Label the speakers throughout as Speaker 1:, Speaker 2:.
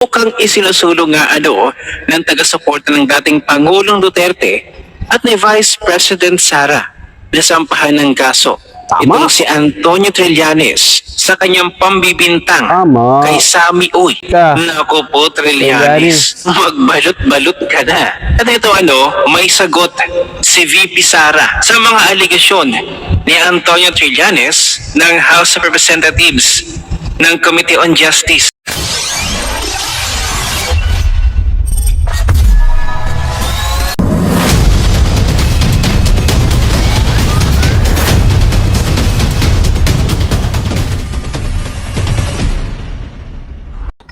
Speaker 1: Mukhang isinusulong nga ng taga-suporta ng dating Pangulong Duterte at ni Vice President Sara na sampahan ng kaso.
Speaker 2: Tama.
Speaker 1: Itong si Antonio Trillanes sa kanyang pambibintang
Speaker 2: Tama.
Speaker 1: kay Sammy Uy.
Speaker 2: Ka.
Speaker 1: Naku po, Trillanes, magbalot-balot ka na. At ito may sagot si VP Sara sa mga aligasyon ni Antonio Trillanes ng House of Representatives ng Committee on Justice.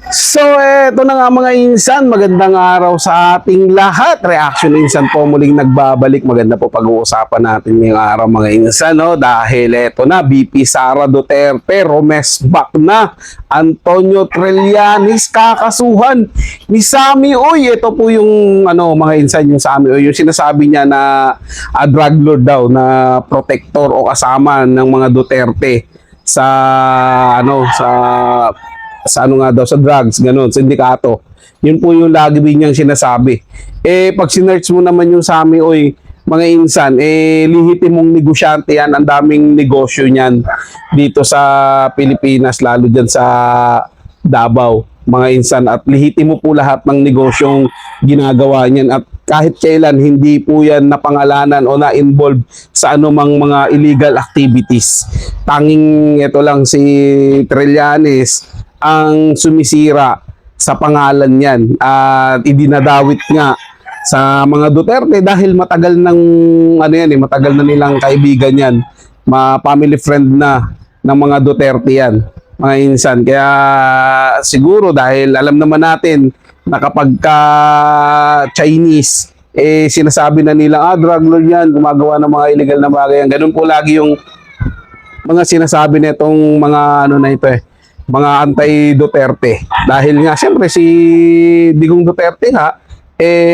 Speaker 2: So, eto na nga mga insan, magandang araw sa ating lahat. Reaction Insan po muling nagbabalik. Maganda po pag-uusapan natin ngayong araw mga insan, no? Dahil eto na, VP Sara Duterte, rumesbak na. Antonio Trillanes kakasuhan ni Sammy Uy. Ito po yung mga insan, yung Sammy Uy, yung sinasabi niya na drug lord daw, na protector o kasama ng mga Duterte sa sa drugs, ganun, sindikato. Yun po yung lagi niyang sinasabi. Pag sinearch mo naman yung Sammy Uy, mga insan, lihitimong negosyante yan, ang daming negosyo niyan dito sa Pilipinas, lalo dyan sa Davao, mga insan, at lihitimo po lahat ng negosyong ginagawa niyan, at kahit kailan hindi po yan napangalanan o na-involve sa anumang mga illegal activities. Tanging ito lang si Trillanes ang sumisira sa pangalan niyan at idinadawit nga sa mga Duterte dahil matagal matagal na nilang kaibigan yan, family friend na ng mga Duterte yan, mga insan. Kaya siguro dahil alam naman natin na kapag Chinese, sinasabi na nila, drug lord yan, gumagawa ng mga illegal na bagay yan. Ganun po lagi yung mga sinasabi nitong mga mga anti-Duterte. Dahil nga, siyempre, si Digong Duterte nga,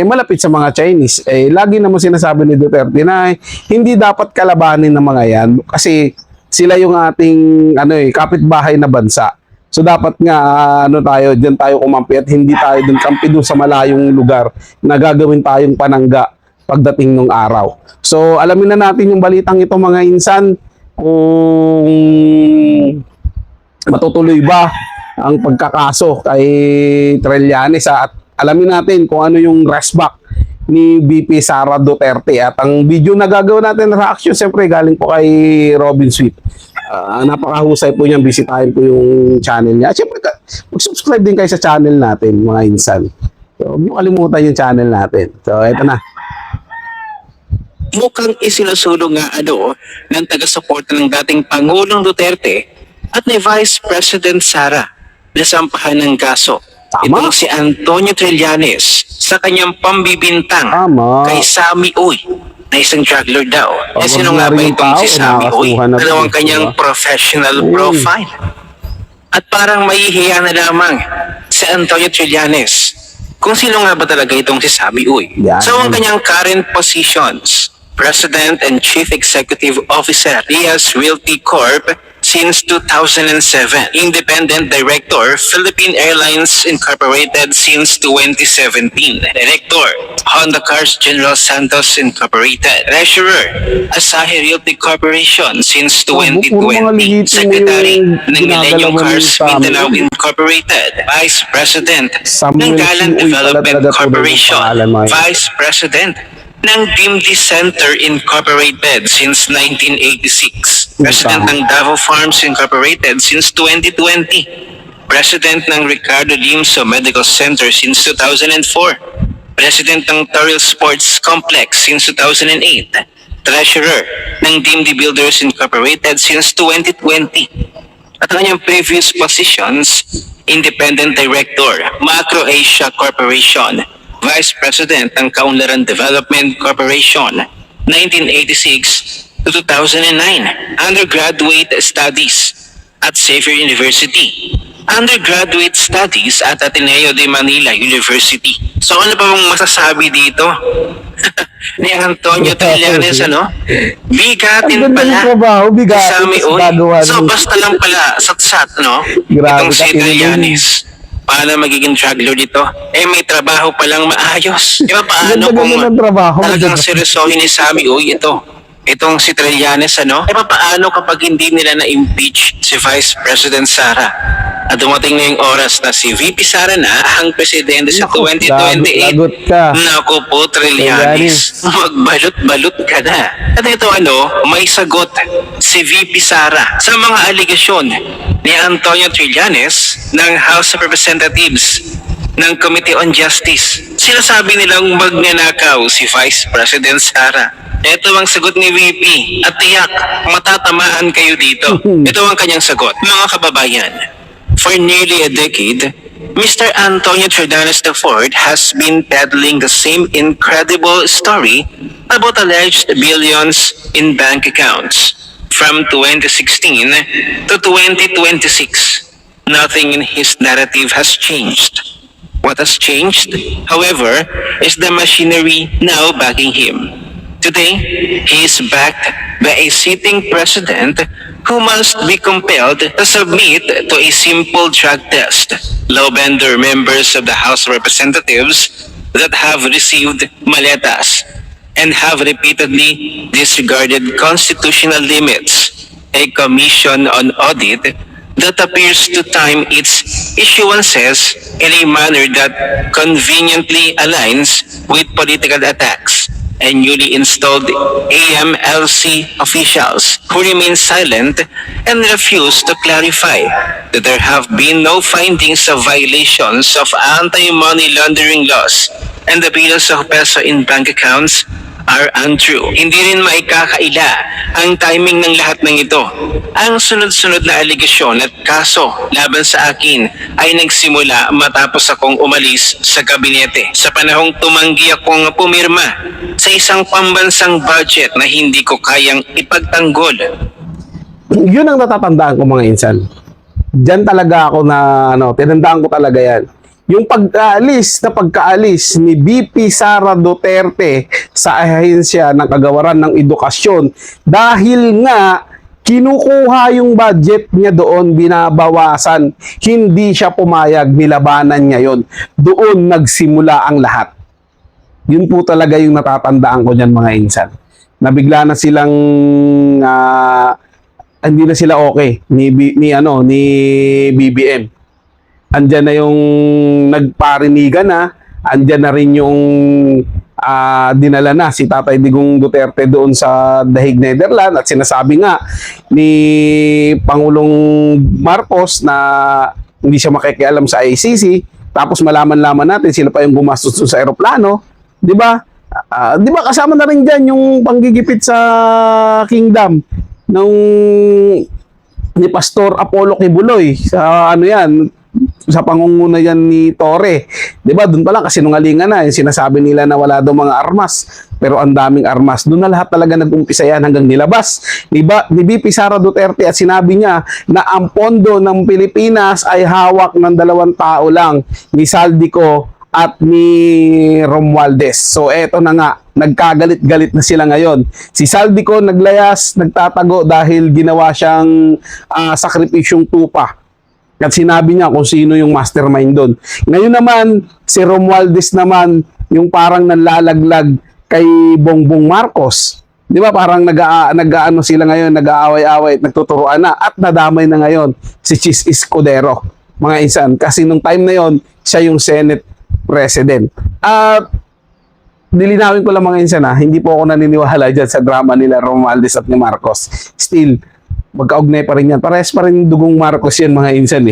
Speaker 2: malapit sa mga Chinese. Lagi naman sinasabi ni Duterte na hindi dapat kalabanin ng mga yan kasi sila yung ating kapitbahay na bansa. So, dapat nga, diyan tayo kumampi at hindi tayo dun kampi dun sa malayong lugar na gagawin tayong panangga pagdating ng araw. So, alamin na natin yung balitang ito mga insan, kung matutuloy ba ang pagkakaso kay Trillanes, at alamin natin kung ano yung resback ni VP Sara Duterte. At ang video na gagawin natin na reaction, siyempre galing po kay Robin Sweet. Napakahusay po niyang, bisitahin po yung channel niya. At siyempre, mag-subscribe din kayo sa channel natin mga insan. So, huwag niyo kalimutan yung channel natin. So, eto na.
Speaker 1: Mukhang isinusulong nga ng taga-suporta ng dating Pangulong Duterte at ni Vice President Sara na sampahan ng kaso.
Speaker 2: Tama.
Speaker 1: Itong si Antonio Trillanes sa kanyang pambibintang
Speaker 2: Tama.
Speaker 1: kay Sammy Uy na isang drug lord daw. Sino nga ba
Speaker 2: ordinaryong
Speaker 1: itong si
Speaker 2: tao,
Speaker 1: Sammy Uy?
Speaker 2: nakakasuhan na
Speaker 1: Ano ang
Speaker 2: po.
Speaker 1: kanyang professional profile? At parang mahihiya na lamang si Antonio Trillanes kung sino nga ba talaga itong si Sammy Uy.
Speaker 2: Yan.
Speaker 1: So ang kanyang current positions: President and Chief Executive Officer, Rias Realty Corp. Since 2007. Independent Director, Philippine Airlines Incorporated since 2017. Director, Honda Cars General Santos Incorporated. Treasurer, Asahi Realty Corporation since
Speaker 2: puro mga
Speaker 1: 2020.
Speaker 2: ligit
Speaker 1: Secretary
Speaker 2: yung
Speaker 1: ng Millennium
Speaker 2: ginagalawan
Speaker 1: Cars
Speaker 2: ni Sammy.
Speaker 1: Mindanao Incorporated. Vice President ng
Speaker 2: Samuel
Speaker 1: Galant
Speaker 2: C. Uy pala
Speaker 1: Development
Speaker 2: talaga po
Speaker 1: Corporation.
Speaker 2: yung pangalan, mga
Speaker 1: Vice President ng Dimdi Center Incorporated since 1986. President ng Davao Farms Incorporated since 2020. President ng Ricardo Limso Medical Center since 2004. President ng Toril Sports Complex since 2008. Treasurer ng Dimdi Builders Incorporated since 2020. At ang kanyang previous positions: Independent Director, Macro Asia Corporation, Vice President ng Kaunlaran Development Corporation, 1986 to 2009. Undergraduate Studies at Xavier University. Undergraduate Studies at Ateneo de Manila University. So ano pa bang masasabi dito? Ni Antonio Trillanes, Bigatin
Speaker 2: Ang ganda ng
Speaker 1: pala.
Speaker 2: trabaho, bigatin,
Speaker 1: Sammy
Speaker 2: tapos
Speaker 1: Uy.
Speaker 2: gagawa
Speaker 1: So
Speaker 2: ng-
Speaker 1: basta lang pala, satsat,
Speaker 2: Grabe
Speaker 1: Itong si
Speaker 2: kasi
Speaker 1: Trillanes. Paano magiging drug lord ito? May trabaho palang maayos. Paano kung
Speaker 2: Ganda-ganda ng trabaho.
Speaker 1: talagang seryosohin ni Sammy, itong si Trillanes, paano kapag hindi nila na-impeach si Vice President Sara? At dumating na yung oras na si VP Sara na ang presidente sa
Speaker 2: Naku,
Speaker 1: 2028.
Speaker 2: lagot ka.
Speaker 1: Naku po, Trillanes. Magbalot-balot ka na. At ito may sagot si VP Sara sa mga aligasyon ni Antonio Trillanes ng House of Representatives ng Committee on Justice. Sinasabi nilang magnanakaw si Vice President Sara. Ito ang sagot ni VP at tiyak matatamaan kayo dito. Ito ang kanyang sagot. Mga kababayan, for nearly a decade, Mr. Antonio Trillanes IV has been peddling the same incredible story about alleged billions in bank accounts from 2016 to 2026. Nothing in his narrative has changed. What has changed, however, is the machinery now backing him. Today, he is backed by a sitting president who must be compelled to submit to a simple drug test. Lawbender members of the House of Representatives that have received maletas and have repeatedly disregarded constitutional limits. A commission on audit that appears to time its issuances in a manner that conveniently aligns with political attacks, and newly installed AMLC officials who remain silent and refuse to clarify that there have been no findings of violations of anti-money laundering laws and the billions of peso in bank accounts are untrue. Hindi rin maikakaila ang timing ng lahat ng ito. Ang sunod-sunod na aligasyon at kaso laban sa akin ay nagsimula matapos akong umalis sa kabinete. Sa panahong tumanggi akong pumirma sa isang pambansang budget na hindi ko kayang ipagtanggol.
Speaker 2: Yun ang natatandaan ko mga insan. Diyan talaga ako na, tinandaan ko talaga yan. Yung pagkaalis ni BP Sara Duterte sa ahensya ng kagawaran ng edukasyon dahil nga kinukuha yung budget niya doon, binabawasan, hindi siya pumayag, nilabanan niya yon. Doon nagsimula ang lahat. Yun po talaga yung natatandaan ko niyan mga insan. Nabigla na silang hindi na sila okay ni BBM. Andyan na yung nagparinigan na, andyan na rin yung dinala na si Tatay Digong Duterte doon sa The Hague, Netherlands, at sinasabi nga ni Pangulong Marcos na hindi siya makikialam sa ICC, tapos malaman-laman natin sila pa yung gumastos sa eroplano, di ba? Di ba kasama na rin dyan yung panggigipit sa kingdom ng ni Pastor Apollo Kibuloy sa sa pangunguna yan ni Torre. 'Di ba? Doon pa lang kasi nungalingan na, yung sinasabi nila na wala daw mga armas, pero ang daming armas. Doon na lahat talaga nag-umpisa yan hanggang nilabas ni BP Sara Duterte at sinabi niya na ang pondo ng Pilipinas ay hawak ng dalawang tao lang, ni Saldico at ni Romualdez. So eto na nga, nagkagalit-galit na sila ngayon. Si Saldico naglayas, nagtatago dahil ginawa siyang sakripisyong tupa. At sinabi niya kung sino yung mastermind doon. Ngayon naman, si Romualdez naman, yung parang nanlalaglag kay Bongbong Marcos. Di ba? Parang nag-aano sila ngayon, nag-aaway-away, nagtuturuan na, at nadamay na ngayon si Chis Escudero, mga insan. Kasi nung time na yon, siya yung Senate President. At nilinawin ko lang mga insan hindi po ako naniniwala dyan sa drama nila Romualdez at ni Marcos. Still, magkaugnay pa rin yan. Parehas pa rin dugong Marcos yan mga insan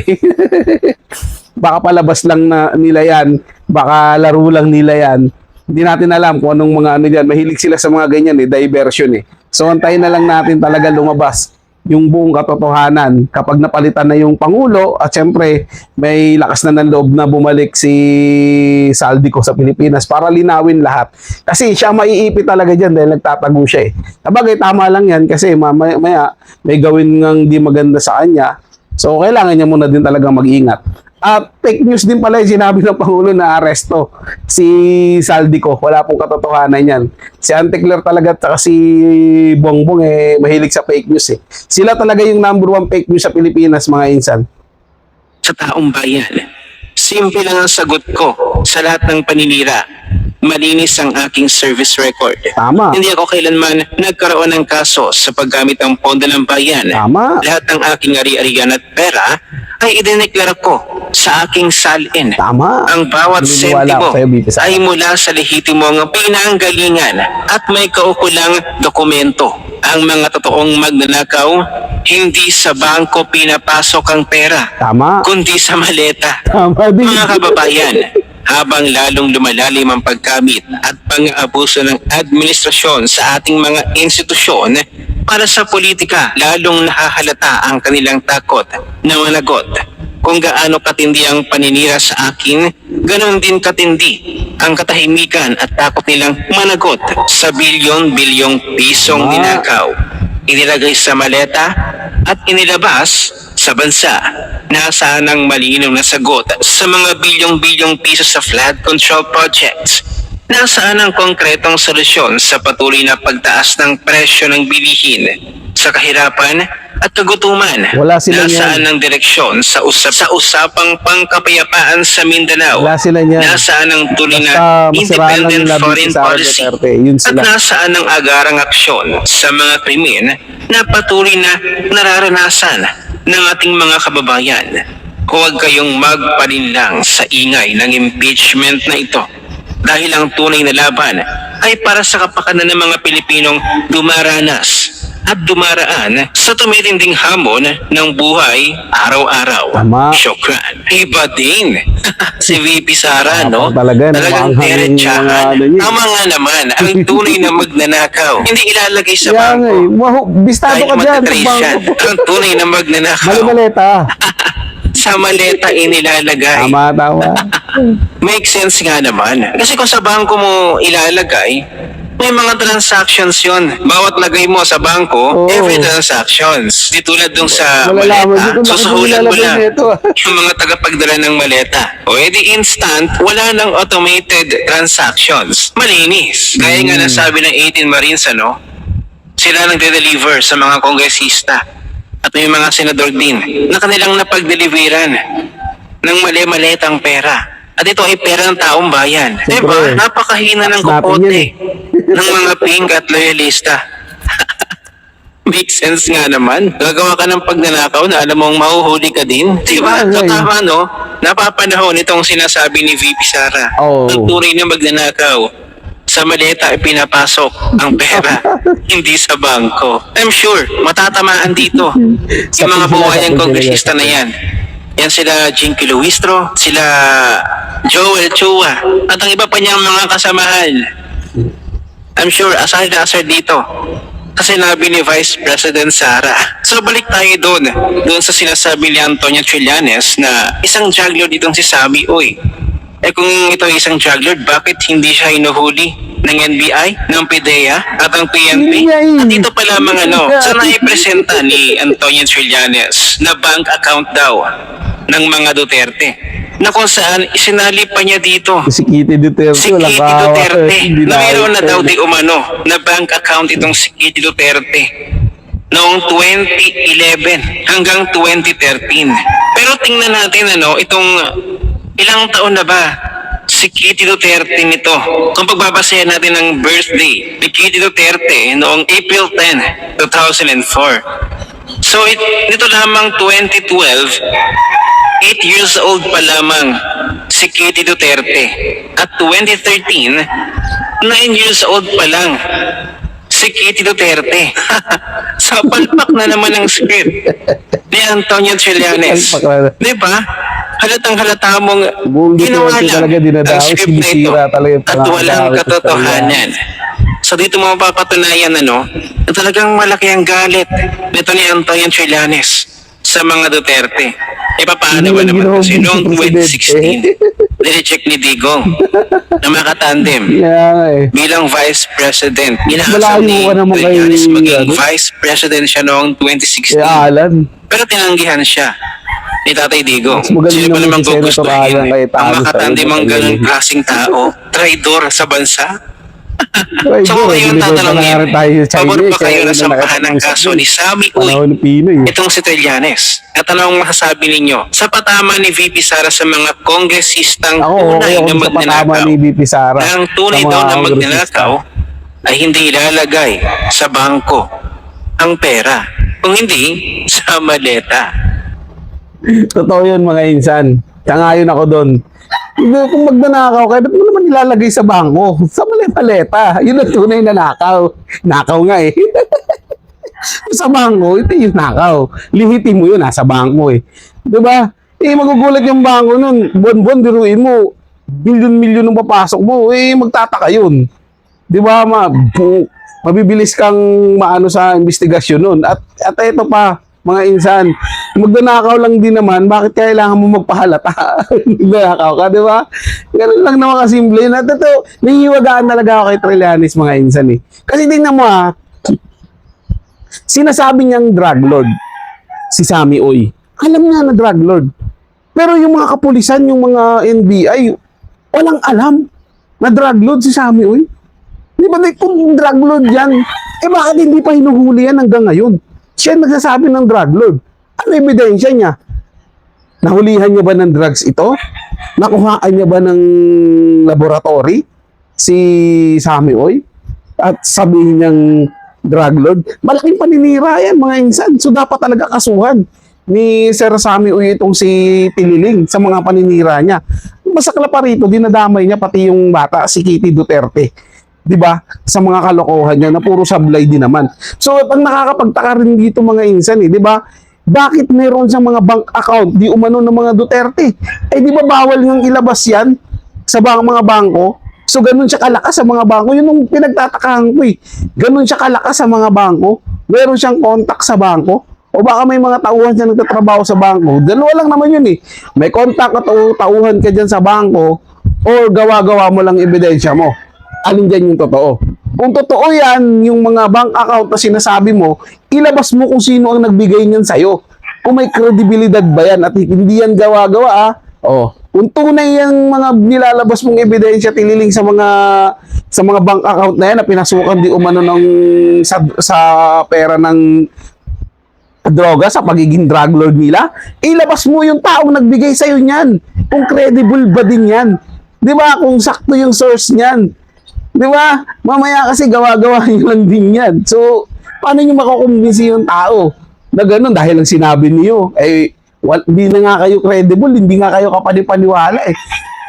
Speaker 2: Baka palabas lang na nila yan. Baka laro lang nila yan. Hindi natin alam kung anong mga dyan. Mahilig sila sa mga ganyan diversion So antayin na lang natin talaga lumabas yung buong katotohanan kapag napalitan na yung Pangulo at syempre may lakas na ng loob na bumalik si Saldico sa Pilipinas para linawin lahat. Kasi siya maiipit talaga dyan dahil nagtatago siya Sabagay, tama lang yan kasi maya may gawin ngang di maganda sa kanya. So kailangan niya muna din talaga mag-ingat. At fake news din pala yung sinabi ng Pangulo na aresto si Saldico. Wala pong katotohanan yan. Si Anticler talaga at si Bongbong mahilig sa fake news Sila talaga yung number 1 fake news sa Pilipinas mga insan.
Speaker 1: Sa taong bayan, Simple lang ang sagot ko sa lahat ng paninira. Malinis ang aking service record.
Speaker 2: Tama.
Speaker 1: Hindi ako kailanman nagkaroon ng kaso sa paggamit ng pondo ng bayan.
Speaker 2: Tama.
Speaker 1: Lahat ng aking ari-arian at pera ay idineklara ko sa aking salin.
Speaker 2: Tama.
Speaker 1: Ang bawat
Speaker 2: Naniniwala
Speaker 1: sentimo
Speaker 2: ako sa'yo, BP Sara.
Speaker 1: ay mula sa lehitimong pinanggalingan at may kaukulang dokumento. Ang mga totoong magnanakaw, hindi sa bangko pinapasok ang pera,
Speaker 2: Tama.
Speaker 1: kundi sa maleta.
Speaker 2: Tama din.
Speaker 1: Mga kababayan, habang lalong lumalalim ang pagkamit at pang-abuso ng administrasyon sa ating mga institusyon para sa politika, lalong nahahalata ang kanilang takot na managot. Kung gaano katindi ang paninira sa akin, ganon din katindi ang katahimikan at takot nilang managot sa bilyon-bilyong pisong ninakaw. Inilagay sa maleta at inilabas sa bansa. Nasaan ang malinaw na sagot sa mga bilyong-bilyong piso sa flood control projects? Nasaan ang konkretong solusyon sa patuloy na pagtaas ng presyo ng bilihin, sa kahirapan at kagutuman?
Speaker 2: Wala sila
Speaker 1: Nasaan
Speaker 2: niyan.
Speaker 1: ang direksyon sa usapang pangkapayapaan sa Mindanao?
Speaker 2: Wala sila niyan.
Speaker 1: Nasaan ang tuloy na
Speaker 2: Basta masiraan lang
Speaker 1: independent
Speaker 2: nila
Speaker 1: foreign
Speaker 2: BP Sara
Speaker 1: policy?
Speaker 2: Duterte. Yun
Speaker 1: At
Speaker 2: sila.
Speaker 1: nasaan ang agarang aksyon sa mga krimen na patuloy na nararanasan ng ating mga kababayan? Huwag kayong magpalinlang sa ingay ng impeachment na ito, dahil ang tunay na laban ay para sa kapakanan ng mga Pilipinong dumaranas at dumaraan sa tumitinding hamon ng buhay araw-araw.
Speaker 2: Tama.
Speaker 1: Syukran. Iba din. Si VP Sara,
Speaker 2: Tama
Speaker 1: no?
Speaker 2: talaga,
Speaker 1: Talagang
Speaker 2: namanghang yung
Speaker 1: diretsahan.
Speaker 2: mga ano niya.
Speaker 1: Tama nga naman, ang tunay na magnanakaw, hindi ilalagay sa
Speaker 2: Kaya nga eh.
Speaker 1: bangko.
Speaker 2: Bistado
Speaker 1: Dahil
Speaker 2: ka dyan.
Speaker 1: magtatrace yan. Ang tunay na magnanakaw,
Speaker 2: Mali-maleta.
Speaker 1: sa maleta inilalagay.
Speaker 2: Tama, tama.
Speaker 1: Make sense nga naman. Kasi kung sa bangko mo ilalagay, may mga transactions yon. Bawat lagay mo sa bangko,
Speaker 2: Oo.
Speaker 1: every transactions. Di tulad dung sa
Speaker 2: Malalaman
Speaker 1: maleta,
Speaker 2: dito, bakit
Speaker 1: susuhulan mo
Speaker 2: nilalagay
Speaker 1: lang
Speaker 2: nito?
Speaker 1: yung mga tagapagdala ng maleta. O edi instant, wala nang automated transactions. Malinis. Gaya nga nasabi ng 18 Marines, ano? Sila nagde-deliver sa mga kongresista at may mga senador din na kanilang napag-deliveran ng mali-maletang pera. At ito ay pera ng taong bayan.
Speaker 2: Siyempre.
Speaker 1: Diba? Napakahina ng
Speaker 2: Tax natin
Speaker 1: kupote
Speaker 2: yan eh.
Speaker 1: ng mga pink at loyalista. Make sense nga naman. Gagawa ka ng pagnanakaw na alam mong mahuhuli ka din. Diba?
Speaker 2: Ay,
Speaker 1: So
Speaker 2: ay.
Speaker 1: tama, no? Napapanahon itong sinasabi ni VP Sara.
Speaker 2: Oo.
Speaker 1: Ang tunay na magnanakaw, sa maleta ay pinapasok ang pera, hindi sa bangko. I'm sure, matatamaan dito yung mga buhayang kongresista na yan. Yan sila Jinky Luistro, sila Joel Chua, at ang iba pa niyang mga kasamahan. I'm sure, asar na asar dito. Kasi sinabi ni Vice President Sara. So balik tayo doon sa sinasabi ni Antonio Trillanes na isang juggler ditong si Sammy Uy. Eh kung ito ay isang juggler, bakit hindi siya hinuhuli ng NBI, ng PDEA, at ang PNP? At ito pa lamang sa naipresenta ni Antonio Trillanes na bank account daw ng mga Duterte, na kung saan isinali pa niya dito
Speaker 2: Si Kitty Duterte.
Speaker 1: si
Speaker 2: walang
Speaker 1: Kitty
Speaker 2: kahawa.
Speaker 1: Duterte,
Speaker 2: Hindi
Speaker 1: na mayroon na
Speaker 2: ito.
Speaker 1: daw di umano na bank account itong si Kitty Duterte noong 2011 hanggang 2013. Pero tingnan natin itong ilang taon na ba si Kitty Duterte nito. Kung pagbabasayan natin ang birthday ni Kitty Duterte noong April 10, 2004. So nito lamang 2012, 8 years old pa lamang si Kitty Duterte. At 2013, 9 years old pa lang si Kitty Duterte. Sa palpak na naman ang script ni Antonio Trillanes.
Speaker 2: Palpak na.
Speaker 1: Diba? Halatang halata mong
Speaker 2: Buong
Speaker 1: ginawa
Speaker 2: Duterte
Speaker 1: lang
Speaker 2: talaga dinadaos,
Speaker 1: ang script na ito
Speaker 2: sinisira talaga yung
Speaker 1: at walang
Speaker 2: pangangalawi sa
Speaker 1: katotohanan. So dito mo mapapatunayan na talagang malaki ang galit nito ni Antonio Trillanes sa mga Duterte. E paano
Speaker 2: Hindi
Speaker 1: ba
Speaker 2: lang
Speaker 1: naman
Speaker 2: ginawa
Speaker 1: kasi
Speaker 2: ng
Speaker 1: noong
Speaker 2: presidente.
Speaker 1: 2016, nirecheck ni Digong na makatandem
Speaker 2: Kaya nga eh.
Speaker 1: bilang Vice President. Inaasam
Speaker 2: Malayo
Speaker 1: ni
Speaker 2: ka naman kay,
Speaker 1: Trillanes maging
Speaker 2: ano?
Speaker 1: Vice President siya noong 2016.
Speaker 2: Kaya Alan.
Speaker 1: Pero tinanggihan siya ni Tatay Digong.
Speaker 2: Mas magaling
Speaker 1: Sino ba
Speaker 2: naman
Speaker 1: namang
Speaker 2: si Senator
Speaker 1: gugustuhin
Speaker 2: Alan Cayetano
Speaker 1: ang
Speaker 2: sa
Speaker 1: makatandem
Speaker 2: iyo,
Speaker 1: ang ganun
Speaker 2: magaling.
Speaker 1: klaseng tao? Traidor sa bansa?
Speaker 2: Ay,
Speaker 1: So kung kayo ang tatanungin,
Speaker 2: tayo sa
Speaker 1: pabor
Speaker 2: China,
Speaker 1: ba kayo na sampahan ng
Speaker 2: nakakausap
Speaker 1: kaso
Speaker 2: yun.
Speaker 1: ni Sammy Uy,
Speaker 2: Panahon ng Pinoy.
Speaker 1: itong si Trillanes? At ano ang masasabi ninyo sa patama ni VP Sara sa mga kongresistang
Speaker 2: Ako,
Speaker 1: tunay
Speaker 2: okay
Speaker 1: na
Speaker 2: ako sa patama
Speaker 1: magnanakaw?
Speaker 2: ni BP Sara.
Speaker 1: Na ang tunay
Speaker 2: sa mga
Speaker 1: daw na
Speaker 2: kongresista.
Speaker 1: magnanakaw ay hindi ilalagay sa bangko ang pera, kung hindi sa maleta.
Speaker 2: Totoo yun mga insan. Sangayon ako doon. Kung magnanakaw ka, ba't mo naman nilalagay sa bangko? Sa maleta. Yun ang tunay na nakaw. Nakaw nga eh. Sa bangko, ito yung nakaw. Lihitin mo yun, nasa bangko eh. Diba? Eh, magugulat yung bangko nun. Buwan-buwan, biruin mo. Milyon-milyon ang papasok mo. Eh, magtataka yun. Diba, mabibilis kang maano sa investigasyon nun. At ito pa, mga insan, magnanakaw lang din naman, bakit kailangan mo magpahalata? Magnanakaw ka, di ba? Ganun lang naman kasimple. At ito, nahihiwagaan talaga ako kay Trillanes, mga insan eh. Kasi tingnan mo sinasabi niyang drug lord, si Sammy Uy. Alam niya na drug lord. Pero yung mga kapulisan, yung mga NBI, walang alam na drug lord si Sammy Uy. Di ba, kung drug lord yan, eh bakit hindi pa hinuhuli yan hanggang ngayon? Siya nagsasabi ng drug lord. Ano ebidensya niya? Nahulihan niya ba ng drugs ito? Nakuhaan niya ba ng laboratory si Sammy Uy? At sabihin niyang drug lord? Malaking paninira yan mga insan. So dapat talaga kasuhan ni Sir Sammy Uy itong si Tililing sa mga paninira niya. Masakla pa rito, dinadamay niya pati yung bata, si Kitty Duterte. 'Di ba? Sa mga kalokohan niya na puro sablay din naman. So, ang nakakapagtaka rin dito mga insan 'di ba? Bakit meron siyang mga bank account di umano ng mga Duterte? Eh 'di ba bawal ngang ilabas 'yan sa mga bangko? So, ganun siya kalakas sa mga bangko. Yun yung pinagtatakahan ko eh. Ganun siya kalakas sa mga bangko. Meron siyang contact sa bangko. O baka may mga tauhan siya nagtatrabaho sa bangko. Dalawa lang naman yun eh. May contact at tauhan ka dyan sa bangko or gawa-gawa mo lang ebidensya mo. Alin dyan yung totoo? Kung totoo yan, yung mga bank account na sinasabi mo, ilabas mo kung sino ang nagbigay niyan sa'yo. Kung may kredibilidad ba yan at hindi yan gawa-gawa kung tunay yung mga nilalabas mong ebidensya Tililing sa mga bank account na yan na pinasukan di umano ng sa pera ng droga sa pagiging drug lord nila, ilabas mo yung taong nagbigay sa'yo niyan. Kung credible ba din yan? Di ba? Kung sakto yung source niyan. Di ba? Mamaya kasi gawa-gawa nyo lang din yan. So, paano nyo makukumbinsi yung tao na gano'n dahil lang sinabi niyo? Eh, hindi na nga kayo credible, hindi nga kayo kapanipaniwala eh.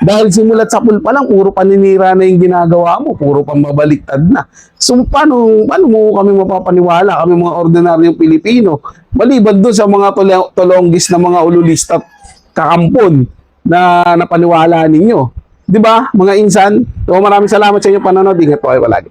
Speaker 2: Dahil simulat sa pool pa lang, puro paninira na yung ginagawa mo, puro pambabaliktad na. So, paano mo kami mapapaniwala? Kami mga ordinaryong Pilipino. Maliban doon sa mga tolonggis na mga ululista at kakampon na napaniwala ninyo. Di ba, mga insan? So, maraming salamat sa inyo panonood. Ingat po kayo palagi.